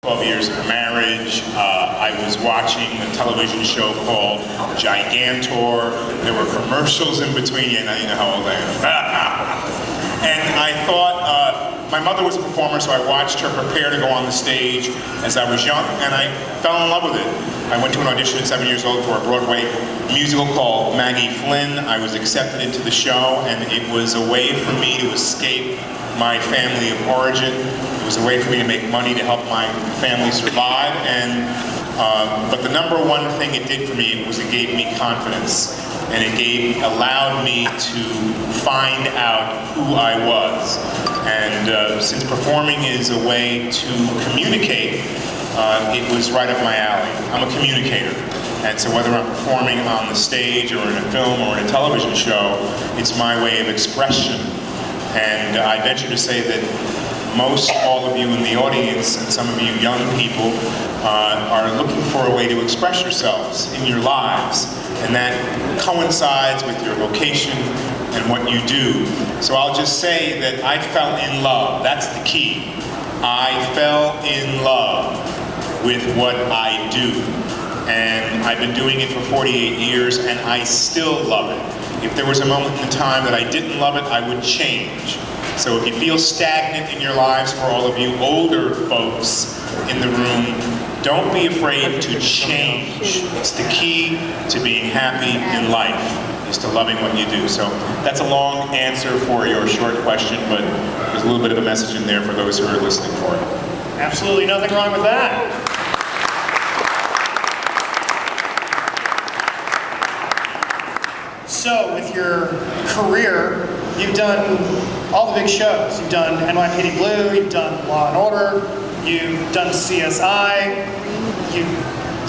12 years of marriage. I was watching a television show called Gigantor. There were commercials in between. Yeah, now you know how old I am. And I thought, my mother was a performer, so I watched her prepare to go on the stage as I was young, and I fell in love with it. I went to an audition at 7 years old for a Broadway musical called Maggie Flynn. I was accepted into the show, and it was a way for me to escape my family of origin. It was a way for me to make money to help my family survive, and but the number one thing it did for me was it gave me confidence, and it allowed me to find out who I was. And since performing is a way to communicate, it was right up my alley. I'm a communicator, and so whether I'm performing on the stage or in a film or in a television show, it's my way of expression. And I venture to say that most all of you in the audience and some of you young people are looking for a way to express yourselves in your lives, and that coincides with your vocation and what you do. So I'll just say that I fell in love. That's the key. I fell in love with what I do, and I've been doing it for 48 years, and I still love it. If there was a moment in time that I didn't love it, I would change. So if you feel stagnant in your lives, for all of you older folks in the room, don't be afraid to change. It's the key to being happy in life, is to loving what you do. So that's a long answer for your short question, but there's a little bit of a message in there for those who are listening for it. Absolutely nothing wrong with that. So, with your career, you've done all the big shows. You've done NYPD Blue, you've done Law and Order, you've done CSI, you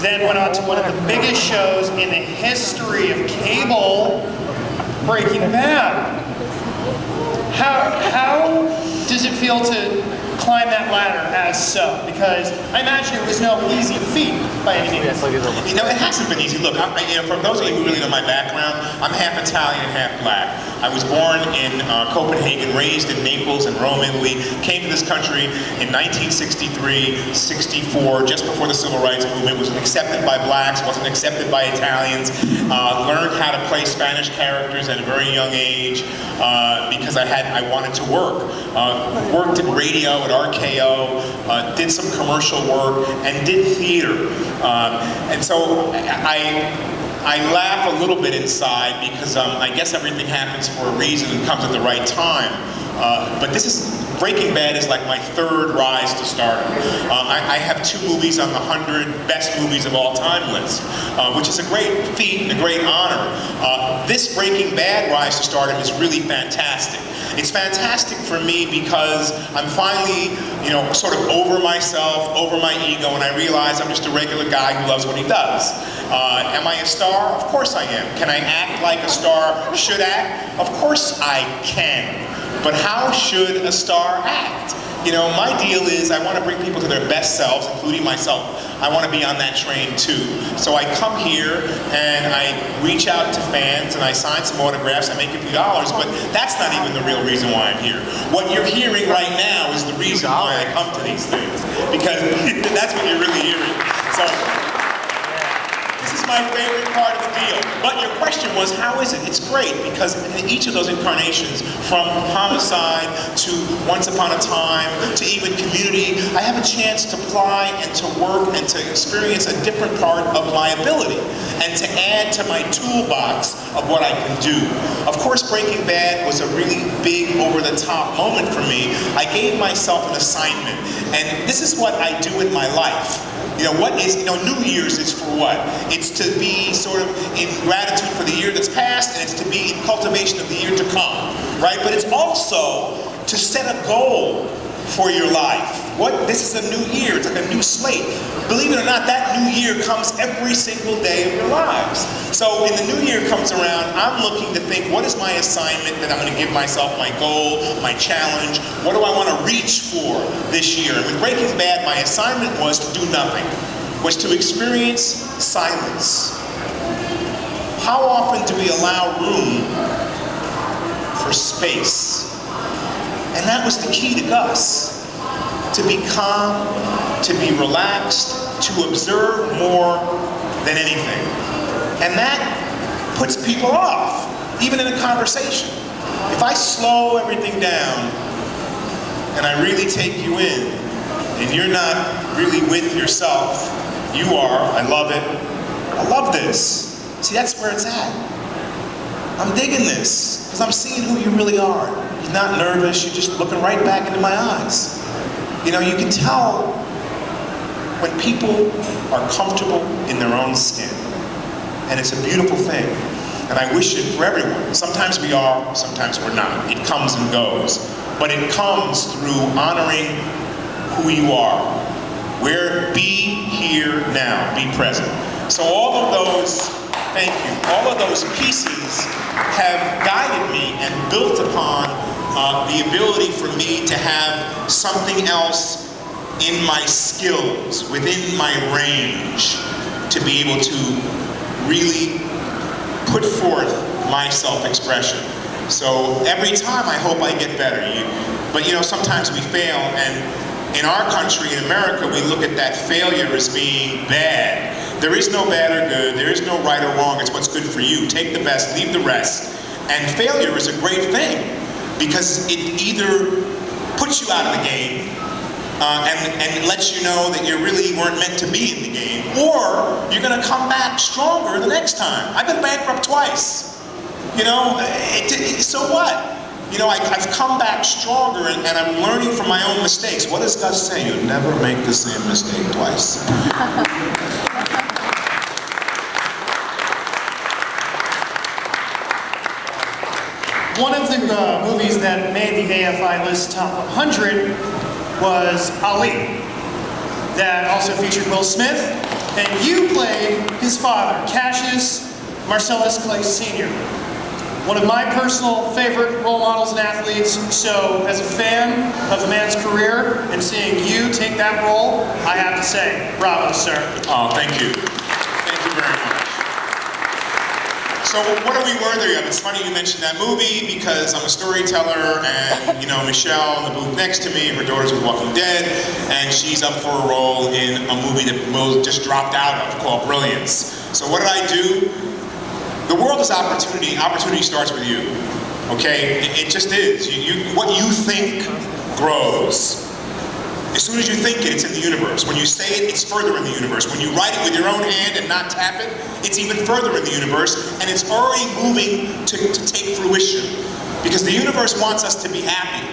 then went on to one of the biggest shows in the history of cable, Breaking Bad. How does it feel to climb that ladder as so? Because I imagine it was no easy feat by any means. You know, it hasn't been easy. Look, for those of you who really know my background, I'm half Italian and half black. I was born in Copenhagen, raised in Naples and Rome, Italy, came to this country in 1963, 64, just before the Civil Rights Movement, was accepted by blacks, wasn't accepted by Italians, learned how to play Spanish characters at a very young age because I wanted to work. Worked in radio at RKO, did some commercial work, and did theater. And so I laugh a little bit inside because I guess everything happens for a reason and comes at the right time. But Breaking Bad is like my third rise to stardom. I have 2 movies on the 100 best movies of all time list, which is a great feat and a great honor. This Breaking Bad rise to stardom is really fantastic. It's fantastic for me because I'm finally, sort of over myself, over my ego, and I realize I'm just a regular guy who loves what he does. Am I a star? Of course I am. Can I act like a star should act? Of course I can. But how should a star act? My deal is I want to bring people to their best selves, including myself. I want to be on that train too. So I come here and I reach out to fans and I sign some autographs, I make a few dollars, but that's not even the real reason why I'm here. What you're hearing right now is the reason why I come to these things, because that's what you're really hearing. So this is my favorite part of the deal. But your question was, how is it? It's great, because in each of those incarnations, from Homicide to Once Upon a Time to even Community, I have a chance to fly and to work and to experience a different part of my ability and to add to my toolbox of what I can do. Of course, Breaking Bad was a really big, over-the-top moment for me. I gave myself an assignment, and this is what I do in my life. New Year's is for what? It's to be sort of in gratitude for the year that's passed, and it's to be in cultivation of the year to come, right? But it's also to set a goal for your life. This is a new year, it's like a new slate. Believe it or not, that new year comes every single day of your lives. So when the new year comes around, I'm looking to think, what is my assignment that I'm going to give myself, my goal, my challenge? What do I want to reach for this year? And with Breaking Bad, my assignment was to do nothing, was to experience silence. How often do we allow room for space? And that was the key to Gus. To be calm, to be relaxed, to observe more than anything. And that puts people off, even in a conversation. If I slow everything down and I really take you in, and you're not really with yourself, you are, I love it, I love this. See, that's where it's at. I'm digging this, because I'm seeing who you really are. You're not nervous, you're just looking right back into my eyes. You know, you can tell when people are comfortable in their own skin. And it's a beautiful thing. And I wish it for everyone. Sometimes we are, sometimes we're not. It comes and goes. But it comes through honoring who you are. Be here now, be present. So all of those, thank you, all of those pieces have guided me and built upon the ability for me to have something else in my skills, within my range, to be able to really put forth my self-expression. So every time I hope I get better. But you know, sometimes we fail, and in our country, in America, we look at that failure as being bad. There is no bad or good, there is no right or wrong, it's what's good for you. Take the best, leave the rest. And failure is a great thing, because it either puts you out of the game, and lets you know that you really weren't meant to be in the game, or you're gonna come back stronger the next time. I've been bankrupt twice. You know, so what? You know, I've come back stronger, and I'm learning from my own mistakes. What does Gus say? You never make the same mistake twice. One of the movies that made the AFI list top 100 was Ali. That also featured Will Smith, and you played his father, Cassius Marcellus Clay Sr. One of my personal favorite role models and athletes, so as a fan of the man's career and seeing you take that role, I have to say, bravo, sir. Oh, thank you. Thank you very much. So what are we worthy of? It's funny you mentioned that movie, because I'm a storyteller, and you know, Michelle in the booth next to me, her daughter's with Walking Dead, and she's up for a role in a movie that Will just dropped out of called Brilliance. So what did I do? The world is opportunity. Opportunity starts with you. Okay? It just is. What you think grows. As soon as you think it, it's in the universe. When you say it, it's further in the universe. When you write it with your own hand and not tap it, it's even further in the universe, and it's already moving to take fruition. Because the universe wants us to be happy.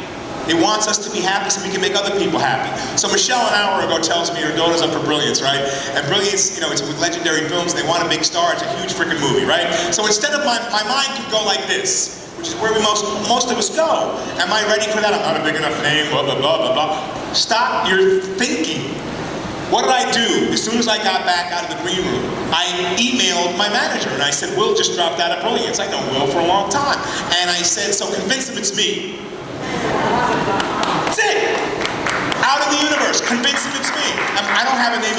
It wants us to be happy so we can make other people happy. So Michelle an hour ago tells me her daughter's up for Brilliance, right? And Brilliance, you know, it's with Legendary Films, they want a big star, it's a huge freaking movie, right? So instead of my mind could go like this, which is where most of us go. Am I ready for that? I'm not a big enough name, blah, blah, blah, blah, blah. Stop your thinking. What did I do? As soon as I got back out of the green room, I emailed my manager, and I said, Will just dropped out of Brilliance. I know Will for a long time. And I said, so convince him it's me. That's it. Out of the universe. Convince him it's me. I don't have a name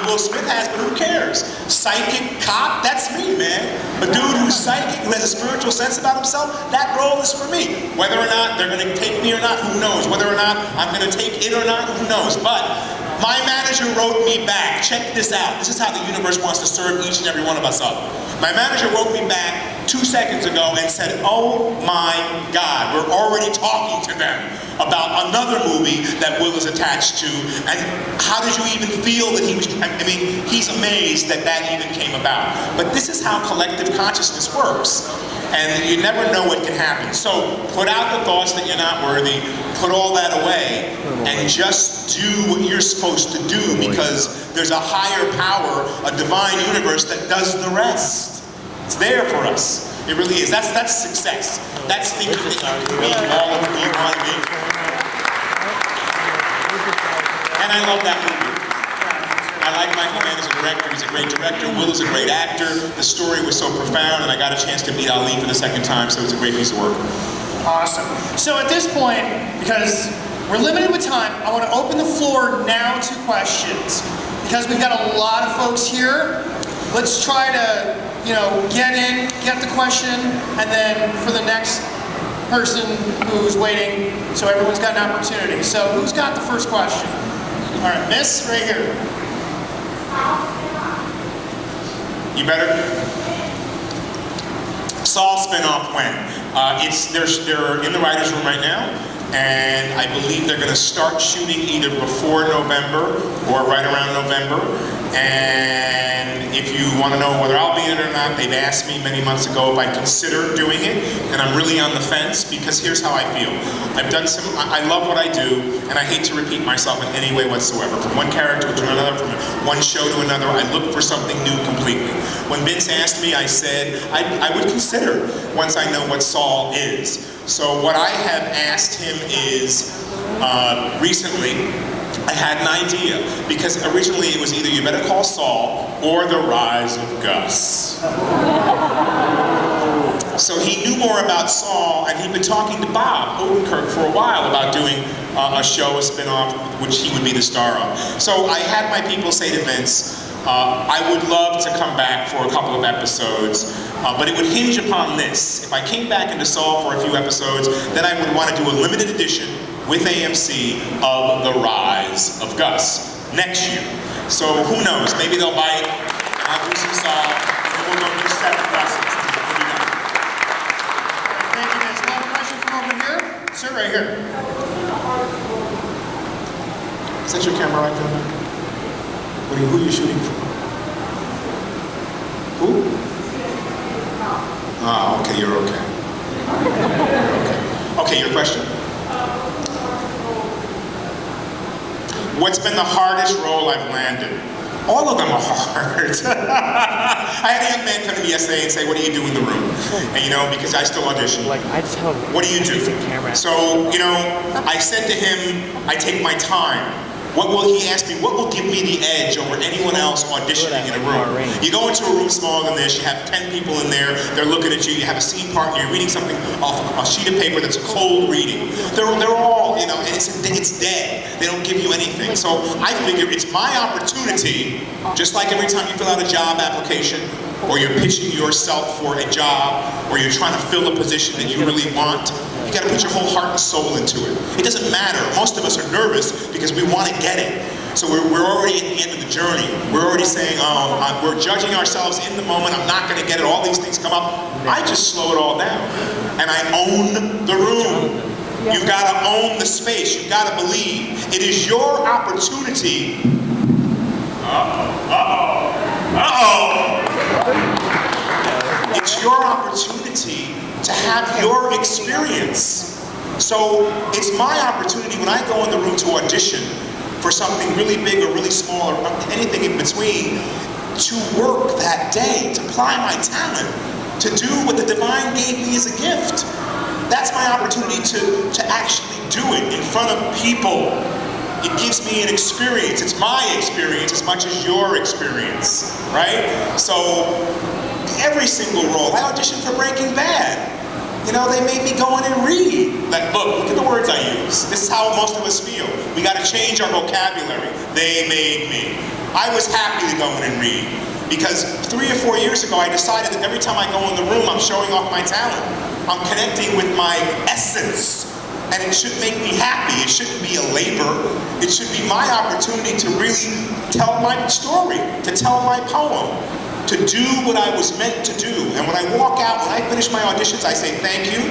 Will Smith has, but who cares? Psychic cop, that's me, man. A dude who's psychic, who has a spiritual sense about himself, that role is for me. Whether or not they're going to take me or not, who knows? Whether or not I'm going to take it or not, who knows? But my manager wrote me back. Check this out. This is how the universe wants to serve each and every one of us up. My manager wrote me back 2 seconds ago and said, oh my God, we're already talking to them about another movie that Will is attached to, and how did you even feel that he was, I mean, he's amazed that that even came about. But this is how collective consciousness works, and you never know what can happen. So put out the thoughts that you're not worthy, put all that away, and just do what you're supposed to do, because there's a higher power, a divine universe that does the rest. It's there for us. It really is. That's success. That's thinking that you can be all of who you want to be. And I love that movie. I like Michael Mann as a director. He's a great director. Will is a great actor. The story was so profound, and I got a chance to meet Ali for the second time, so it's a great piece of work. Awesome. So at this point, because we're limited with time, I want to open the floor now to questions. Because we've got a lot of folks here, let's try to, you know, get the question, and then for the next person who's waiting, so everyone's got an opportunity. So who's got the first question? All right, Miss, right here. You better. Saul spinoff when? They're in the writer's room right now, and I believe they're going to start shooting either before November or right around November. And if you want to know whether I'll be in it or not, they've asked me many months ago if I'd consider doing it, and I'm really on the fence because here's how I feel. I love what I do, and I hate to repeat myself in any way whatsoever. From one character to another, from one show to another, I look for something new completely. When Vince asked me, I said I would consider once I know what Saul is. So what I have asked him is, recently, I had an idea, because originally it was either You Better Call Saul or The Rise of Gus. So he knew more about Saul, and he'd been talking to Bob Odenkirk for a while about doing a show, a spin-off, which he would be the star of. So I had my people say to Vince, I would love to come back for a couple of episodes, but it would hinge upon this. If I came back into Saul for a few episodes, then I would want to do a limited edition with AMC of The Rise of Gus next year. So who knows? Maybe they'll bite, and I'll do some Saul, and we'll go do 7 Gus's. Thank you, Miss. Another question from over here. Sir, right here. Is that your camera right there? Who are you shooting for? Who? Ah, okay, you're okay. You're okay. Okay, your question? What's been the hardest role I've landed? All of them are hard. I had a young man come to me yesterday and say, what do you do in the room? And because I still audition. Like, I just tell him, what do you do? So, I said to him, I take my time. What will he ask me? What will give me the edge over anyone else auditioning in a room? You go into a room smaller than this, you have 10 people in there, they're looking at you, you have a scene partner, you're reading something off a sheet of paper that's a cold reading. They're all, and it's dead. They don't give you anything. So I figure it's my opportunity, just like every time you fill out a job application, or you're pitching yourself for a job, or you're trying to fill a position that you really want, you got to put your whole heart and soul into it. It doesn't matter. Most of us are nervous because we want to get it. So we're already at the end of the journey. We're already saying, we're judging ourselves in the moment. I'm not going to get it. All these things come up. I just slow it all down. And I own the room. You've got to own the space. You've got to believe. It is your opportunity. It's your opportunity to have your experience. So it's my opportunity when I go in the room to audition for something really big or really small or anything in between, to work that day, to apply my talent, to do what the divine gave me as a gift. That's my opportunity to actually do it in front of people. It gives me an experience. It's my experience as much as your experience, right? So every single role, I auditioned for Breaking Bad. They made me go in and read. Like, look at the words I use. This is how most of us feel. We got to change our vocabulary. They made me. I was happy to go in and read, because 3 or 4 years ago, I decided that every time I go in the room, I'm showing off my talent. I'm connecting with my essence. And it should make me happy. It shouldn't be a labor. It should be my opportunity to really tell my story, to tell my poem, to do what I was meant to do. And when I walk out, when I finish my auditions, I say thank you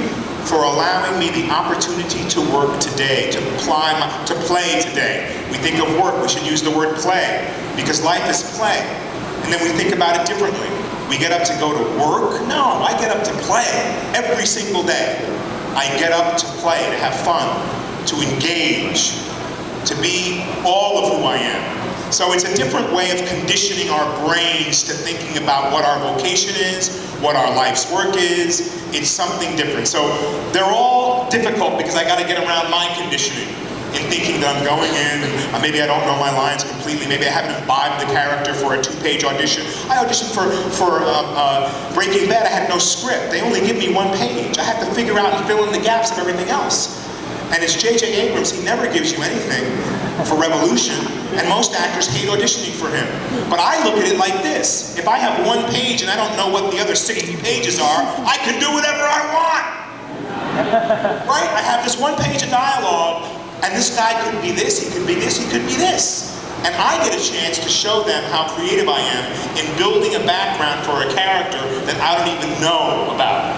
for allowing me the opportunity to work today, to play today. We think of work, we should use the word play, because life is play. And then we think about it differently. We get up to go to work? No, I get up to play every single day. I get up to play, to have fun, to engage, to be all of who I am. So it's a different way of conditioning our brains to thinking about what our vocation is, what our life's work is. It's something different. So they're all difficult because I got to get around my conditioning in thinking that I'm going in and maybe I don't know my lines completely. Maybe I haven't imbibed the character for a 2-page audition. I auditioned for Breaking Bad. I had no script. They only give me 1 page. I have to figure out and fill in the gaps of everything else. And it's J.J. Abrams. He never gives you anything for Revolution, and most actors hate auditioning for him. But I look at it like this. If I have 1 page and I don't know what the other 60 pages are, I can do whatever I want. Right? I have this 1 page of dialogue. And this guy could be this, he could be this, he could be this. And I get a chance to show them how creative I am in building a background for a character that I don't even know about.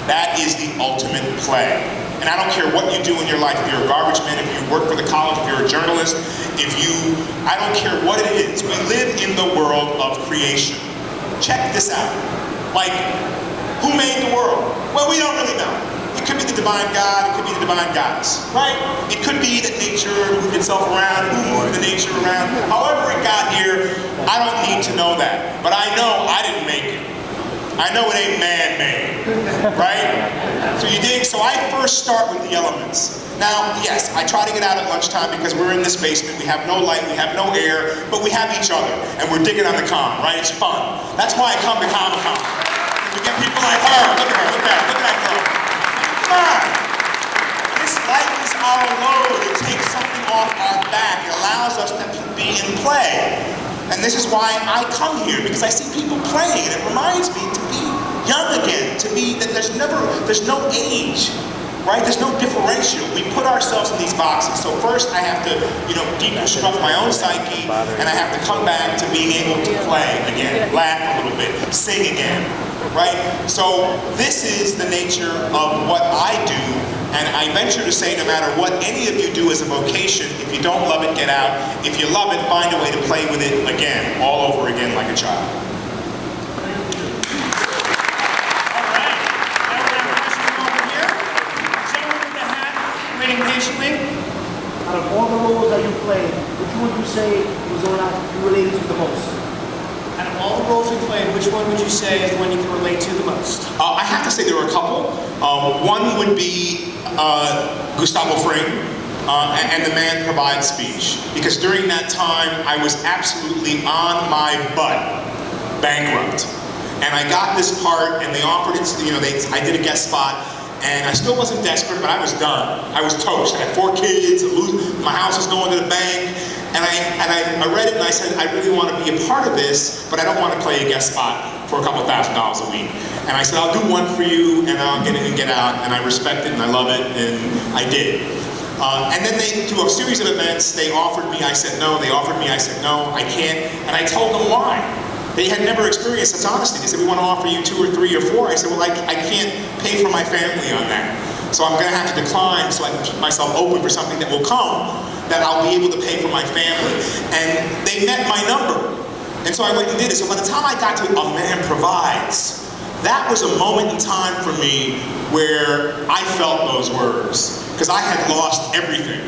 That is the ultimate play. And I don't care what you do in your life, if you're a garbage man, if you work for the college, if you're a journalist, I don't care what it is. We live in the world of creation. Check this out. Like, who made the world? Well, we don't really know. It could be the divine God, it could be the divine goddess, right? It could be that nature moved itself around, who moved the nature around. However it got here, I don't need to know that. But I know I didn't make it. I know it ain't man-made, right? So you dig? So I first start with the elements. Now, yes, I try to get out at lunchtime because we're in this basement, we have no light, we have no air, but we have each other, and we're digging on the con, right? It's fun. That's why I come to Comic-Con. We get people like her, look at her, look at that girl. Come on. This life is our load. It takes something off our back. It allows us to be in play. And this is why I come here, because I see people playing, and it reminds me to be young again, to be that there's no age, right? There's no differential. We put ourselves in these boxes. So first I have to, deconstruct my own psyche, and I have to come back to being able to play again, laugh a little bit, sing again, right? So this is the nature of what I do. And I venture to say, no matter what any of you do as a vocation, if you don't love it, get out. If you love it, find a way to play with it again, all over again like a child. All right. Now we have a question over here. Gentleman with the hat, waiting patiently. Out of all the roles that you played, which one would you say was the one that you related to the most? Out of all the roles you played, which one would you say is the one you can relate to the most? I have to say there were a couple. One would be Gustavo Fring, and The Man Provides speech. Because during that time, I was absolutely on my butt, bankrupt. And I got this part, and they offered it, I did a guest spot, and I still wasn't desperate, but I was done. I was toast. I had 4 kids, my house was going to the bank, and I read it and I said, I really want to be a part of this, but I don't want to play a guest spot for a couple $1,000 a week. And I said, I'll do one for you, and I'll get in and get out, and I respect it, and I love it, and I did. And then through a series of events, they offered me, I said no, they offered me, I said no, I can't, and I told them why. They had never experienced such honesty. They said, we want to offer you 2 or 3 or 4. I said, well, I can't pay for my family on that. So I'm going to have to decline so I can keep myself open for something that will come, that I'll be able to pay for my family. And they met my number. And so I went and did it. So by the time I got to A Man Provides, that was a moment in time for me where I felt those words. Because I had lost everything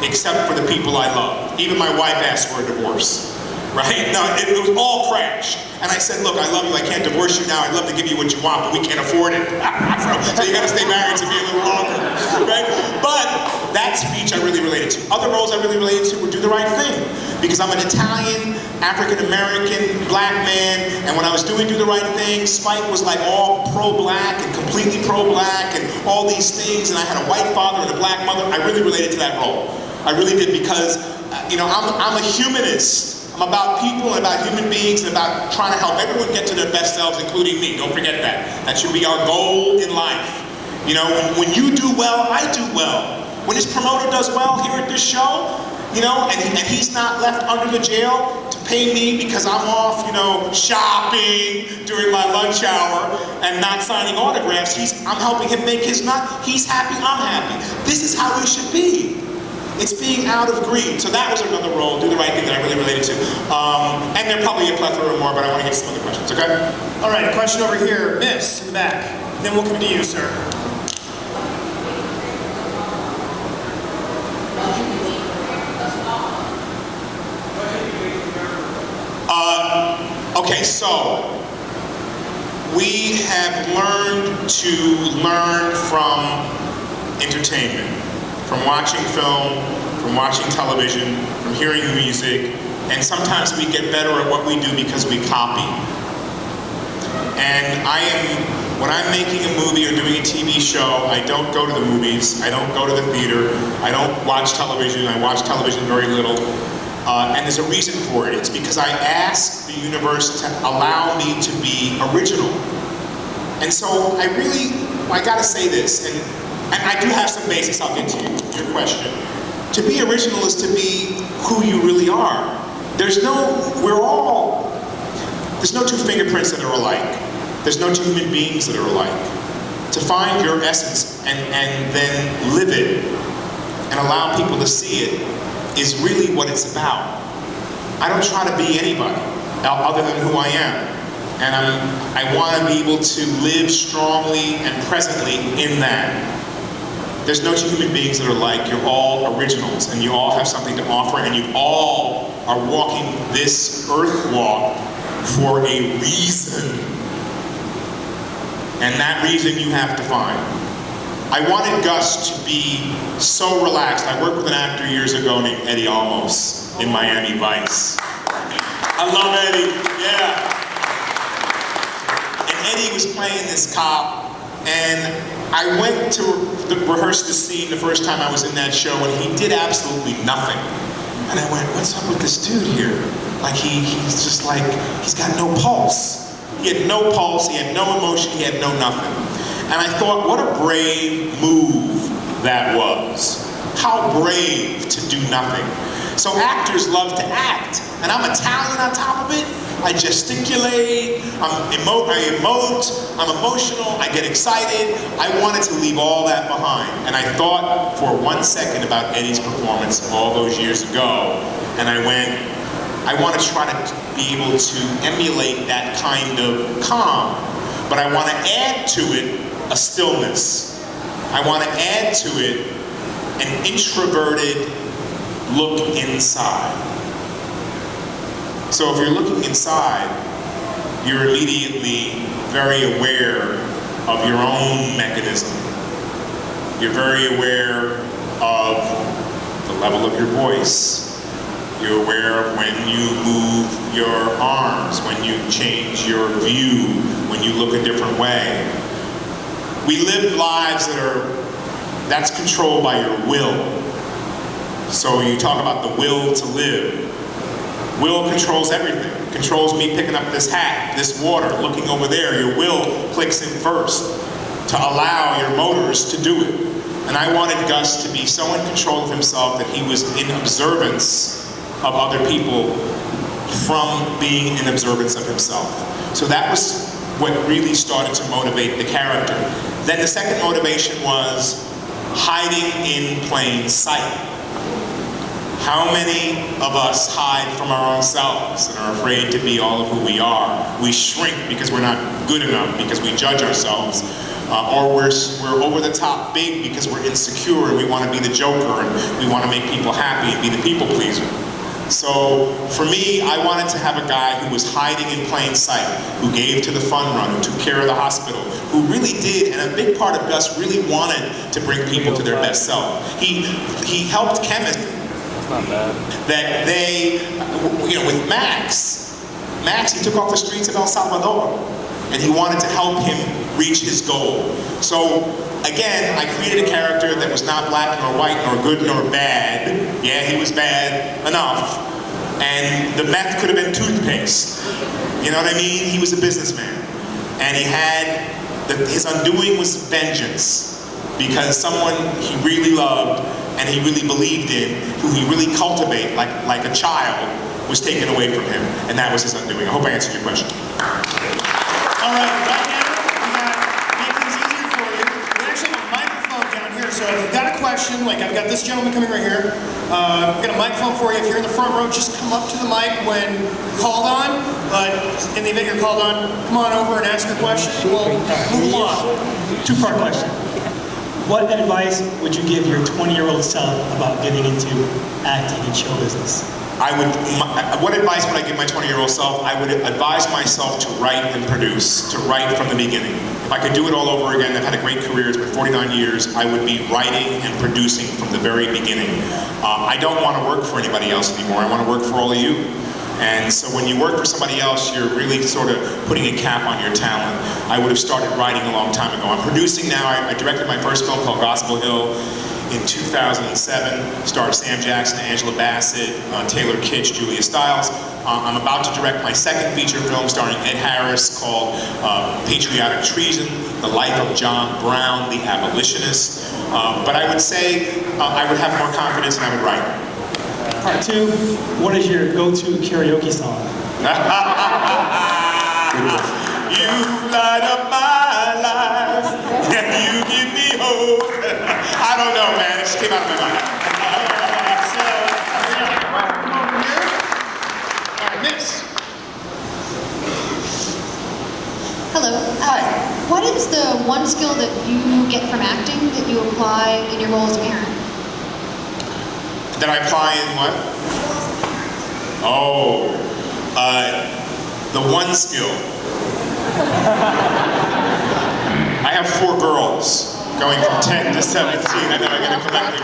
except for the people I loved. Even my wife asked for a divorce. Right? No, it was all crashed. And I said, look, I love you, I can't divorce you now, I'd love to give you what you want, but we can't afford it. So you gotta stay married to me a little longer, right? But that speech I really related to. Other roles I really related to were Do the Right Thing. Because I'm an Italian, African-American, black man, and when I was doing Do the Right Thing, Spike was like all pro-black and completely pro-black and all these things, and I had a white father and a black mother. I really related to that role. I really did because, I'm a humanist. I'm about people and about human beings and about trying to help everyone get to their best selves, including me. Don't forget that. That should be our goal in life. When you do well, I do well. When this promoter does well here at this show, and he's not left under the jail to pay me because I'm off, shopping during my lunch hour and not signing autographs. I'm helping him make his nut. He's happy, I'm happy. This is how we should be. It's being out of greed. So that was another role, Do the Right Thing, that I really related to. And there are probably a plethora more, but I want to get some other questions, okay? All right, a question over here, Miss, in the back. Then we'll come to you, sir. Okay, so we have learned to learn from entertainment. From watching film, from watching television, from hearing music, and sometimes we get better at what we do because we copy. And when I'm making a movie or doing a TV show, I don't go to the movies, I don't go to the theater, I don't watch television, I watch television very little. And there's a reason for it. It's because I ask the universe to allow me to be original. And so I gotta say this, and I do have some basics I'll get to you. your question, to be original is to be who you really are. There's no two fingerprints that are alike. There's no two human beings that are alike. To find your essence and then live it and allow people to see it is really what it's about. I don't try to be anybody other than who I am. And I want to be able to live strongly and presently in that. There's no two human beings that are alike. You're all originals, and you all have something to offer, and you all are walking this earth walk for a reason. And that reason you have to find. I wanted Gus to be so relaxed. I worked with an actor years ago named Eddie Olmos in Miami Vice. I love Eddie, yeah. And Eddie was playing this cop, and I went to rehearse the scene the first time I was in that show, and he did absolutely nothing. And I went, what's up with this dude here? Like he's just like, he's got no pulse. He had no pulse, he had no emotion, he had no nothing. And I thought, what a brave move that was. How brave to do nothing. So actors love to act, and I'm Italian on top of it. I gesticulate, I emote, I'm emotional, I get excited. I wanted to leave all that behind. And I thought for 1 second about Eddie's performance all those years ago, and I went, I want to try to be able to emulate that kind of calm, but I want to add to it a stillness. I want to add to it an introverted look inside. So if you're looking inside, you're immediately very aware of your own mechanism. You're very aware of the level of your voice. You're aware of when you move your arms, when you change your view, when you look a different way. We live lives that's controlled by your will. So you talk about the will to live. Will controls everything. It controls me picking up this hat, this water, looking over there. Your will clicks in first to allow your motors to do it. And I wanted Gus to be so in control of himself that he was in observance of other people from being in observance of himself. So that was what really started to motivate the character. Then the second motivation was hiding in plain sight. How many of us hide from our own selves and are afraid to be all of who we are? We shrink because we're not good enough, because we judge ourselves. Or we're over the top big because we're insecure and we want to be the joker and we want to make people happy and be the people pleaser. So for me, I wanted to have a guy who was hiding in plain sight, who gave to the fun run, who took care of the hospital, who really did, and a big part of Gus really wanted to bring people to their best self. He helped chemists. Not bad. That they, with Max, he took off the streets of El Salvador, and he wanted to help him reach his goal. So again, I created a character that was not black nor white nor good nor bad. Yeah, he was bad enough. And the meth could have been toothpaste. You know what I mean? He was a businessman. And he had, his undoing was vengeance. Because someone he really loved and he really believed in, who he really cultivated like a child, was taken away from him. And that was his undoing. I hope I answered your question. All right, right now, we got make things easier for you. We actually have a microphone down here, so if you've got a question, like I've got this gentleman coming right here. We've got a microphone for you. If you're in the front row, just come up to the mic when you're called on. But in the event you're called on, come on over and ask your question. We'll move along. Two-part question. What advice would you give your 20-year-old self about getting into acting and show business? What advice would I give my 20-year-old self? I would advise myself to write and produce, to write from the beginning. If I could do it all over again, I've had a great career, it's been 49 years, I would be writing and producing from the very beginning. I don't want to work for anybody else anymore, I want to work for all of you. And so when you work for somebody else, you're really sort of putting a cap on your talent. I would have started writing a long time ago. I'm producing now. I directed my first film called Gospel Hill in 2007. Starred Sam Jackson, Angela Bassett, Taylor Kitsch, Julia Stiles. I'm about to direct my second feature film starring Ed Harris called Patriotic Treason, The Life of John Brown, the Abolitionist. But I would say I would have more confidence and I would write. Part 2, what is your go-to karaoke song? You light up my life, and you give me hope. I don't know, man. It just came out of my mind. All right, Miss. Hello. What is the one skill that you get from acting that you apply in your role as a parent? That I apply in what? Oh, the one skill. I have 4 girls, going from 10 to 17. I know I'm going to collect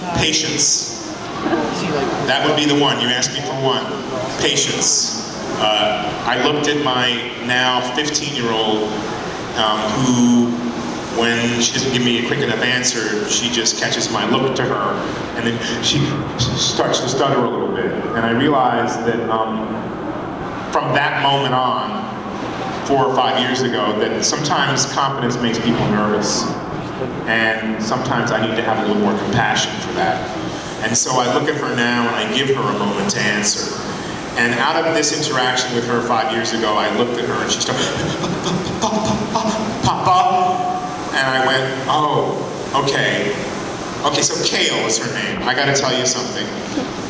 them. Patience. That would be the one. You asked me for one. Patience. I looked at my now 15-year-old who, when she doesn't give me a quick enough answer, she just catches my look to her, and then she starts to stutter a little bit. And I realized that from that moment on, 4 or 5 years ago, that sometimes confidence makes people nervous, and sometimes I need to have a little more compassion for that. And so I look at her now and I give her a moment to answer. And out of this interaction with her 5 years ago, I looked at her and she started, Papa. And I went, oh, okay. Okay, so Kale is her name. I gotta tell you something.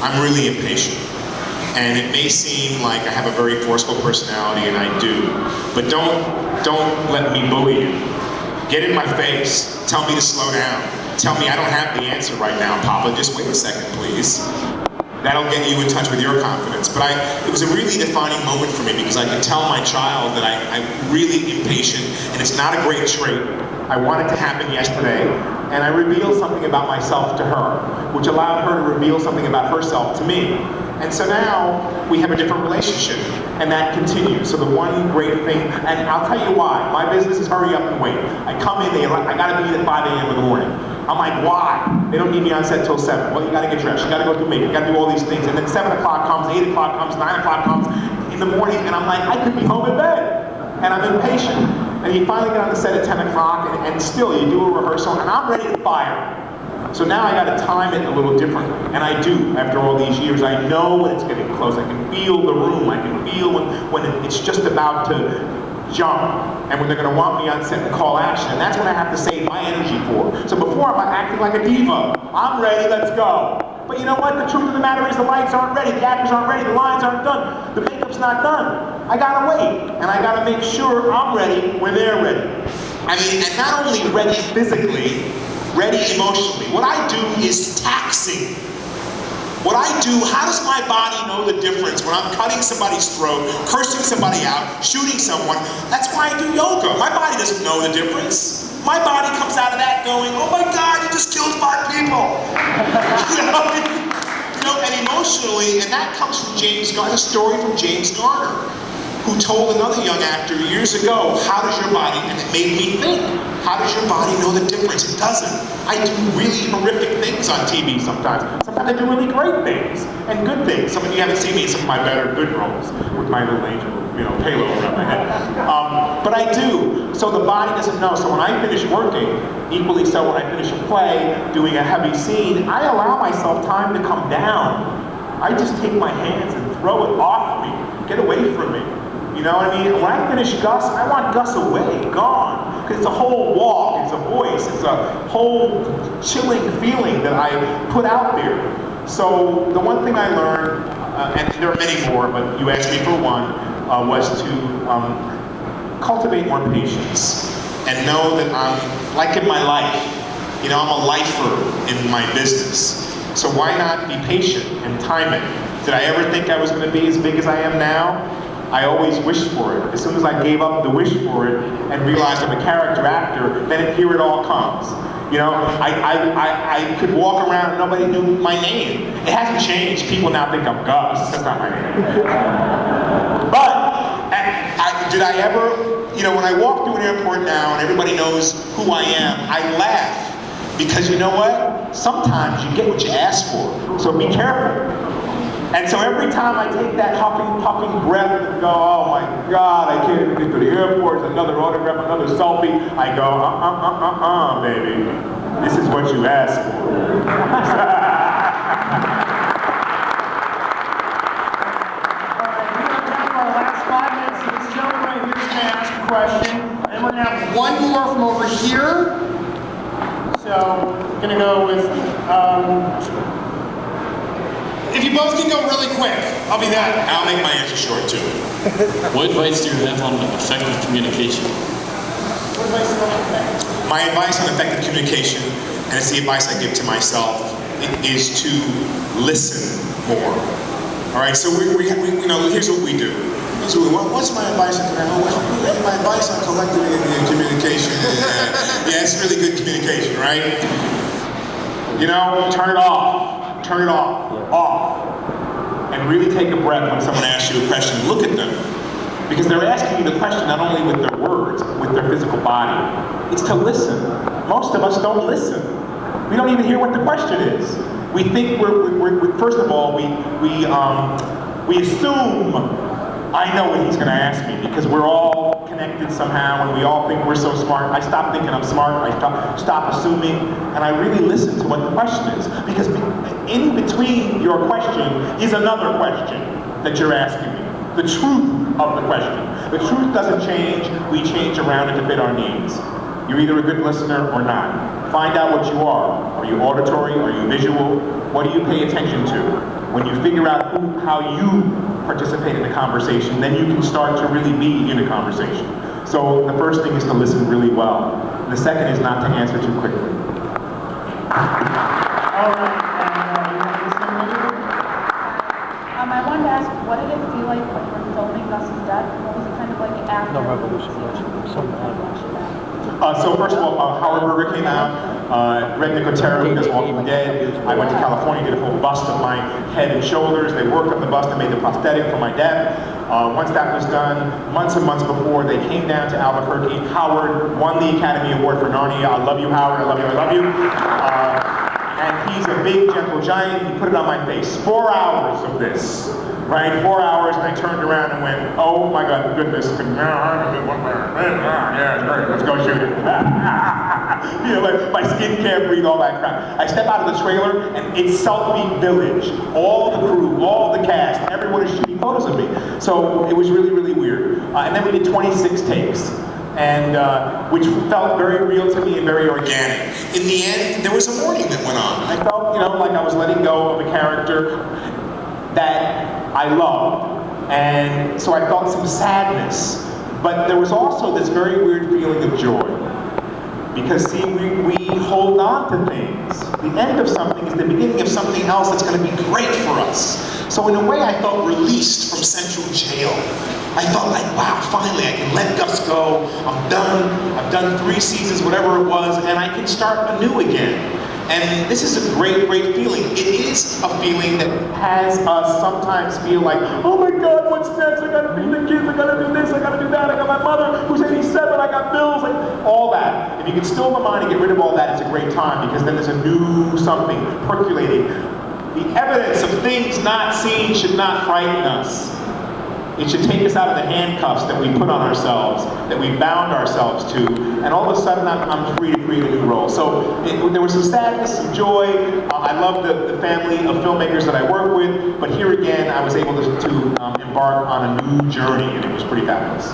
I'm really impatient. And it may seem like I have a very forceful personality, and I do. But don't let me bully you. Get in my face. Tell me to slow down. Tell me I don't have the answer right now, Papa. Just wait a second, please. That'll get you in touch with your confidence. But it was a really defining moment for me because I could tell my child that I'm really impatient, and it's not a great trait. I want it to happen yesterday, and I revealed something about myself to her, which allowed her to reveal something about herself to me. And so now we have a different relationship, and that continues. So the one great thing, and I'll tell you why. My business is hurry up and wait. I come in, I gotta be at 5 a.m. in the morning. I'm like, why? They don't need me on set till 7. Well, you gotta get dressed, you gotta go do makeup, you gotta do all these things. And then 7 o'clock comes, 8 o'clock comes, 9 o'clock comes in the morning, and I'm like, I could be home in bed. And I'm impatient. And you finally get on the set at 10 o'clock, and still you do a rehearsal, and I'm ready to fire. So now I gotta time it a little differently. And I do, after all these years. I know when it's getting close. I can feel the room. I can feel when it's just about to jump, and when they're gonna want me on set and call action. And that's when I have to save my energy for. So before I'm acting like a diva. I'm ready, let's go. But you know what? The truth of the matter is the lights aren't ready, the actors aren't ready, the lines aren't done, the makeup's not done. I gotta wait, and I gotta make sure I'm ready when they're ready. I mean, and not only ready physically, ready emotionally. What I do is taxing. What I do, how does my body know the difference when I'm cutting somebody's throat, cursing somebody out, shooting someone? That's why I do yoga. My body doesn't know the difference. My body comes out of that going, oh my God, you just killed 5 people. And emotionally, and that comes from James Garner, a story from James Garner, who told another young actor years ago, how does your body, and it made me think, how does your body know the difference? It doesn't. I do really horrific things on TV sometimes. Sometimes I do really great things and good things. Some of you haven't seen me in some of my better good roles with my little angel, halo around my head. But I do. So the body doesn't know. So when I finish working, equally so when I finish a play, doing a heavy scene, I allow myself time to come down. I just take my hands and throw it off me. Get away from me. You know what I mean? When I finish Gus, I want Gus away, gone. Because it's a whole walk, it's a voice, it's a whole chilling feeling that I put out there. So the one thing I learned, and there are many more, but you asked me for one, was to cultivate more patience. And know that I'm, like in my life, I'm a lifer in my business. So why not be patient and time it? Did I ever think I was going to be as big as I am now? I always wished for it. As soon as I gave up the wish for it and realized I'm a character actor, then here it all comes. I could walk around and nobody knew my name. It hasn't changed. People now think I'm Gus. That's not my name. But did I ever, when I walk through an airport now and everybody knows who I am, I laugh. Because you know what? sometimes you get what you ask for, so be careful. And so every time I take that puffing breath and go, oh my God, I can't even get to the airport, another autograph, another selfie, I go, baby, this is what you asked for. Our last 5 minutes, this gentleman right here is going to ask a question, and we're going to have one more from over here. So, we're going to go with, if you both can go really quick, I'll be that. I'll make my answer short too. What advice do you have on effective communication? What advice do you have? My advice on effective communication, and it's the advice I give to myself, is to listen more. All right, so we you know, here's what we do. What's my advice on my advice on collective communication? Yeah, it's really good communication, right? You know, turn it off. Turn it off. And really take a breath when someone asks you a question. Look at them. Because they're asking you the question not only with their words, with their physical body. It's to listen. Most of us don't listen. We don't even hear what the question is. We think we're first of all, we assume I know what he's going to ask me, because we're all connected somehow and we all think we're so smart. I stop thinking I'm smart, I stop assuming, and I really listen to what the question is. Because in between your question is another question that you're asking me. The truth of the question. The truth doesn't change, we change around it to fit our needs. You're either a good listener or not. Find out what you are. Are you auditory? Are you visual? What do you pay attention to? When you figure out how you participate in the conversation, then you can start to really be in a conversation. So the first thing is to listen really well. And the second is not to answer too quickly. All right, and you want to listen a little bit? I wanted to ask, what did it feel like when you were filming Gus's death? What was it kind of like after? No revolution. So first of all, Howard Berger came out. Greg Nicotero, who does Walking Dead. I went to California, did a whole bust of my head and shoulders. They worked on the bust and made the prosthetic for my death. Once that was done, months and months before, they came down to Albuquerque. Howard won the Academy Award for Narnia. I love you, Howard. I love you. I love you. And he's a big, gentle giant. He put it on my face. 4 hours of this. Right, 4 hours, and I turned around and went, oh my God, goodness, yeah, great, let's go shoot it. You know, like, my skin can't breathe, all that crap. I step out of the trailer, and it's Selfie Village. All the crew, all the cast, everyone is shooting photos of me. So it was really, really weird. And then we did 26 takes. And which felt very real to me and very organic. In the end, there was a mourning that went on. I felt, you know, like I was letting go of a character that I loved, and so I felt some sadness, but there was also this very weird feeling of joy, because see, we hold on to things. The end of something is the beginning of something else that's going to be great for us. So in a way, I felt released from central jail. I felt like, wow, finally I can let Gus go, I'm done, I've done 3 seasons, whatever it was, and I can start anew again. And this is a great, great feeling. It is a feeling that has us sometimes feel like, oh my God, what's next? I gotta feed the kids, I gotta do this, I gotta do that, I got my mother who's 87, I got bills, like, all that. If you can still the mind and get rid of all that, it's a great time, because then there's a new something percolating. The evidence of things not seen should not frighten us. It should take us out of the handcuffs that we put on ourselves, that we bound ourselves to, and all of a sudden I'm free to create a new role. So there was some sadness, some joy. I love the family of filmmakers that I work with, but here again, I was able to embark on a new journey, and it was pretty fabulous.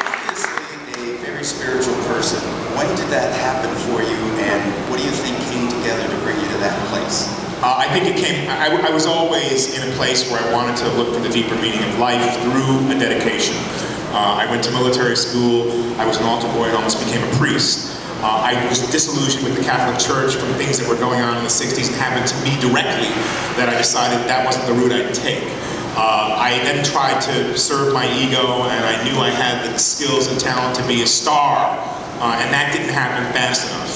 Obviously a very spiritual person. When did that happen for you, and what do you think came together to bring you to that place? I think it came, I was always in a place where I wanted to look for the deeper meaning of life through a dedication. I went to military school, I was an altar boy and almost became a priest. I was disillusioned with the Catholic Church from things that were going on in the 60s and happened to me directly, that I decided that wasn't the route I'd take. I then tried to serve my ego, and I knew I had the skills and talent to be a star, and that didn't happen fast enough.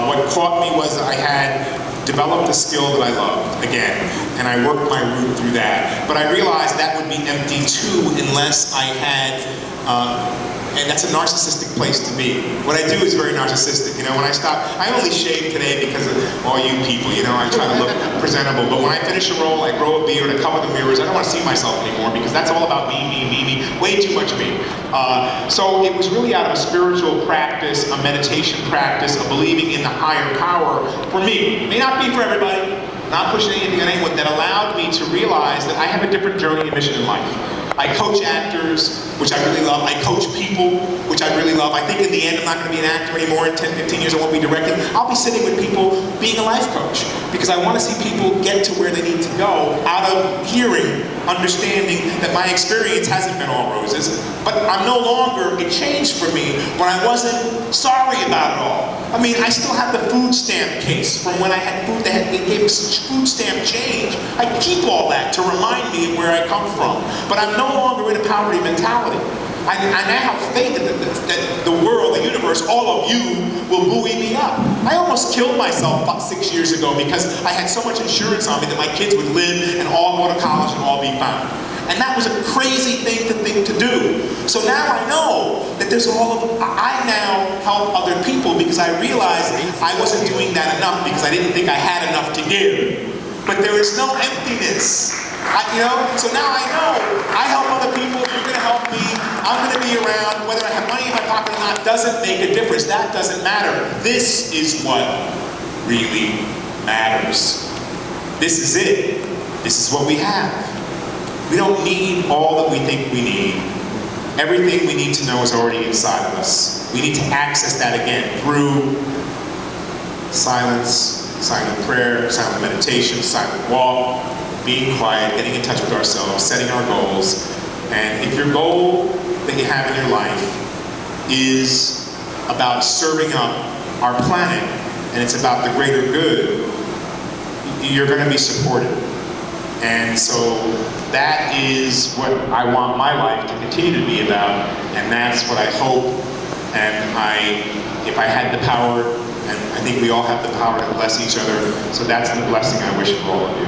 What caught me was that I had developed a skill that I loved, again, and I worked my route through that. But I realized that would be empty too unless I had And that's a narcissistic place to be. What I do is very narcissistic. You know, when I stop, I only shave today because of all you people, you know, I try to look presentable. But when I finish a role, I grow a beard, I cover the mirrors, I don't want to see myself anymore because that's all about me, way too much me. So it was really out of a spiritual practice, a meditation practice, a believing in the higher power for me. It may not be for everybody, not pushing anything on anyone, that allowed me to realize that I have a different journey and mission in life. I coach actors, which I really love. I coach people, which I really love. I think in the end I'm not going to be an actor anymore. In 10, 15 years I won't be directing. I'll be sitting with people being a life coach because I want to see people get to where they need to go out of hearing, understanding that my experience hasn't been all roses, but I'm no longer, it changed for me when I wasn't sorry about it all. I mean, I still have the food stamp case from when I had food, they gave food stamp change. I keep all that to remind me of where I come from. But I'm no longer in a poverty mentality. I now have faith that the world, the universe, all of you will buoy me up. I almost killed myself about 6 years ago because I had so much insurance on me that my kids would live and all go to college and all be fine. And that was a crazy thing to do. So now I know that there's I now help other people because I realized I wasn't doing that enough because I didn't think I had enough to give. But there is no emptiness. So now I know I help other people, you're going to help me, I'm going to be around, whether I have money in my pocket or not doesn't make a difference. That doesn't matter. This is what really matters. This is it. This is what we have. We don't need all that we think we need. Everything we need to know is already inside of us. We need to access that again through silence, silent prayer, silent meditation, silent walk, being quiet, getting in touch with ourselves, setting our goals. And if your goal that you have in your life is about serving up our planet, and it's about the greater good, you're going to be supported. And so that is what I want my life to continue to be about, and that's what I hope, and if I had the power, and I think we all have the power to bless each other, so that's the blessing I wish for all of you.